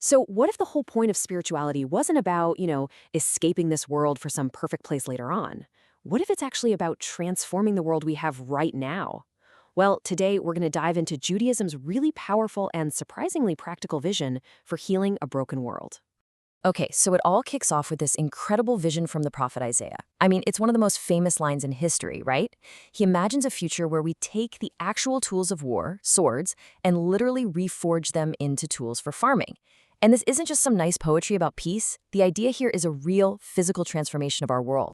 So, what if the whole point of spirituality wasn't about, escaping this world for some perfect place later on? What if it's actually about transforming the world we have right now? Well, today we're going to dive into Judaism's really powerful and surprisingly practical vision for healing a broken world. Okay, so it all kicks off with this incredible vision from the prophet Isaiah. I mean, it's one of the most famous lines in history, right? He imagines a future where we take the actual tools of war, swords, and literally reforge them into tools for farming. And this isn't just some nice poetry about peace. The idea here is a real physical transformation of our world.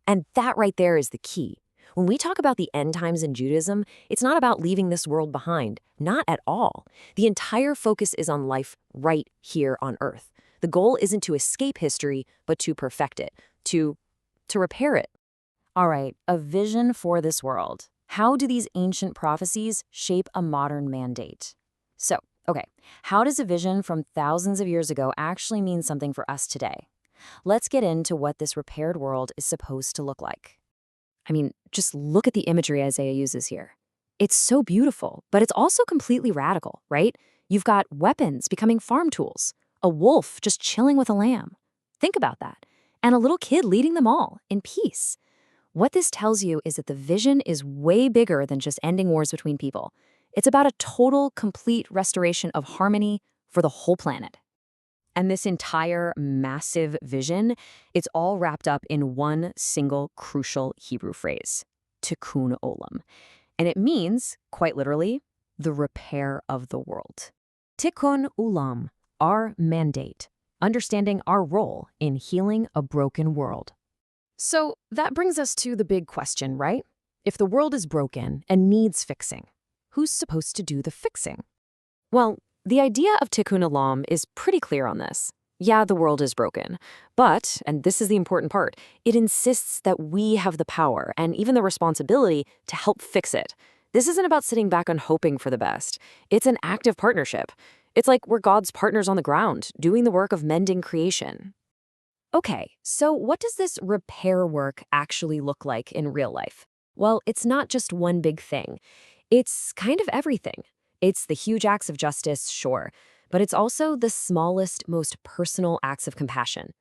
And that right there is the key. When we talk about the end times in Judaism, it's not about leaving this world behind. Not at all. The entire focus is on life right here on Earth. The goal isn't to escape history, but to perfect it, to repair it. All right, a vision for this world. How do these ancient prophecies shape a modern mandate? So, okay, how does a vision from thousands of years ago actually mean something for us today? Let's get into what this repaired world is supposed to look like. I mean, just look at the imagery Isaiah uses here. It's so beautiful, but it's also completely radical, right? You've got weapons becoming farm tools, a wolf just chilling with a lamb. Think about that. And a little kid leading them all in peace. What this tells you is that the vision is way bigger than just ending wars between people. It's about a total, complete restoration of harmony for the whole planet. And this entire massive vision, it's all wrapped up in one single crucial Hebrew phrase, TIKKUN OLAM. And it means, quite literally, the repair of the world. TIKKUN OLAM, our mandate, understanding our role in healing a broken world. So that brings us to the big question, right? If the world is broken and needs fixing, who's supposed to do the fixing? Well, the idea of Tikkun Olam is pretty clear on this. Yeah, the world is broken, but, and this is the important part, it insists that we have the power and even the responsibility to help fix it. This isn't about sitting back and hoping for the best. It's an active partnership. It's like we're God's partners on the ground, doing the work of mending creation. Okay, so what does this repair work actually look like in real life? Well, it's not just one big thing. It's kind of everything. It's the huge acts of justice, sure, but it's also the smallest, most personal acts of compassion.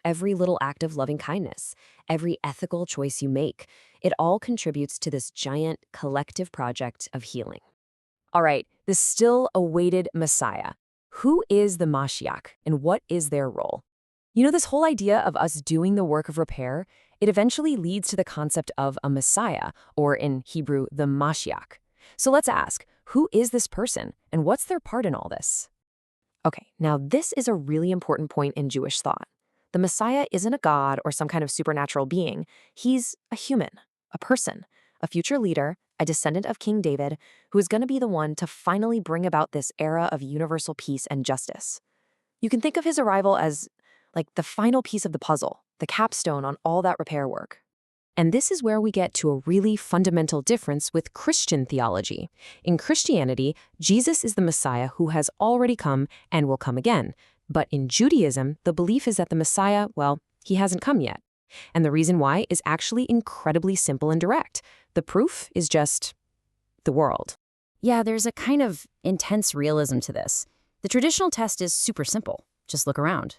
Every little act of loving kindness, every ethical choice you make, it all contributes to this giant collective project of healing. All right, the still awaited Messiah. Who is the Mashiach and what is their role? This whole idea of us doing the work of repair, it eventually leads to the concept of a Messiah, or in Hebrew, the Mashiach. So let's ask, who is this person and what's their part in all this? Okay, now this is a really important point in Jewish thought. The Messiah isn't a god or some kind of supernatural being. He's a human, a person, a future leader, a descendant of King David, who is going to be the one to finally bring about this era of universal peace and justice. You can think of his arrival as like the final piece of the puzzle, the capstone on all that repair work. And this is where we get to a really fundamental difference with Christian theology. In Christianity, Jesus is the Messiah who has already come and will come again. But in Judaism, the belief is that the Messiah, well, he hasn't come yet. And the reason why is actually incredibly simple and direct. The proof is just the world. Yeah, there's a kind of intense realism to this. The traditional test is super simple. Just look around.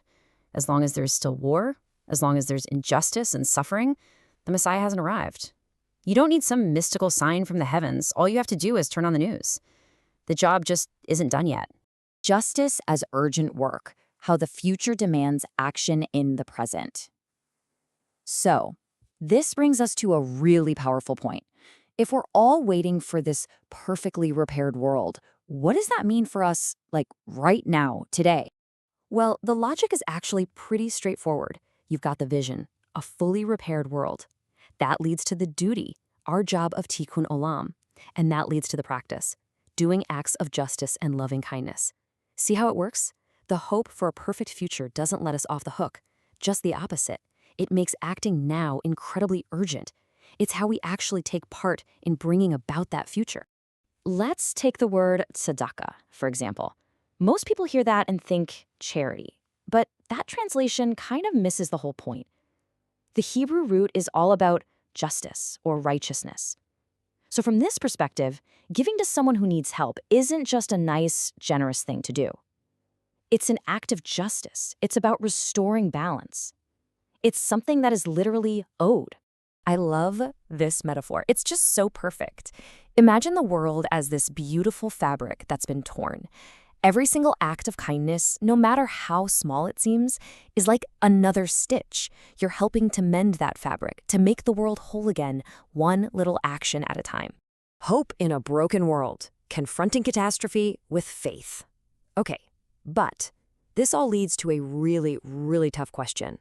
As long as there's still war, as long as there's injustice and suffering, the Messiah hasn't arrived. You don't need some mystical sign from the heavens. All you have to do is turn on the news. The job just isn't done yet. Justice as urgent work, how the future demands action in the present. So, this brings us to a really powerful point. If we're all waiting for this perfectly repaired world, what does that mean for us, like right now, today? Well, the logic is actually pretty straightforward. You've got the vision, a fully repaired world. That leads to the duty, our job of Tikkun Olam. And that leads to the practice, doing acts of justice and loving kindness. See how it works? The hope for a perfect future doesn't let us off the hook. Just the opposite. It makes acting now incredibly urgent. It's how we actually take part in bringing about that future. Let's take the word tzedakah, for example. Most people hear that and think charity, but that translation kind of misses the whole point. The Hebrew root is all about justice or righteousness. So from this perspective, giving to someone who needs help isn't just a nice, generous thing to do. It's an act of justice. It's about restoring balance. It's something that is literally owed. I love this metaphor. It's just so perfect. Imagine the world as this beautiful fabric that's been torn. Every single act of kindness, no matter how small it seems, is like another stitch. You're helping to mend that fabric, to make the world whole again, one little action at a time. Hope in a broken world, confronting catastrophe with faith. Okay, but this all leads to a really, really tough question.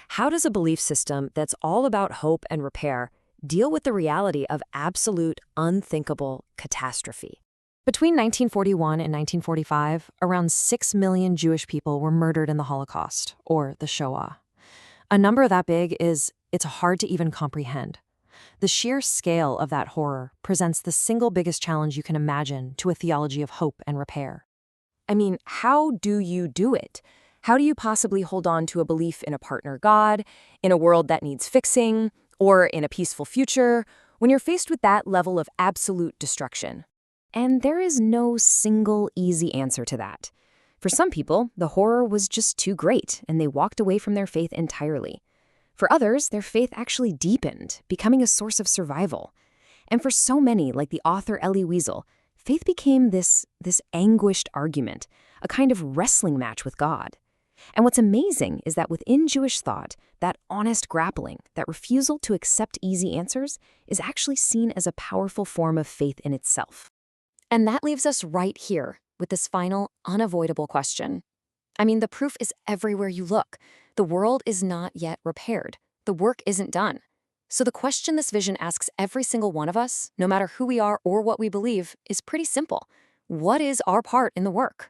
How does a belief system that's all about hope and repair deal with the reality of absolute, unthinkable catastrophe? Between 1941 and 1945, around 6 million Jewish people were murdered in the Holocaust, or the Shoah. A number that big it's hard to even comprehend. The sheer scale of that horror presents the single biggest challenge you can imagine to a theology of hope and repair. I mean, how do you do it? How do you possibly hold on to a belief in a partner God, in a world that needs fixing, or in a peaceful future, when you're faced with that level of absolute destruction? And there is no single easy answer to that. For some people, the horror was just too great, and they walked away from their faith entirely. For others, their faith actually deepened, becoming a source of survival. And for so many, like the author Elie Wiesel, faith became this anguished argument, a kind of wrestling match with God. And what's amazing is that within Jewish thought, that honest grappling, that refusal to accept easy answers, is actually seen as a powerful form of faith in itself. And that leaves us right here with this final, unavoidable question. I mean, the proof is everywhere you look. The world is not yet repaired. The work isn't done. So the question this vision asks every single one of us, no matter who we are or what we believe, is pretty simple. What is our part in the work?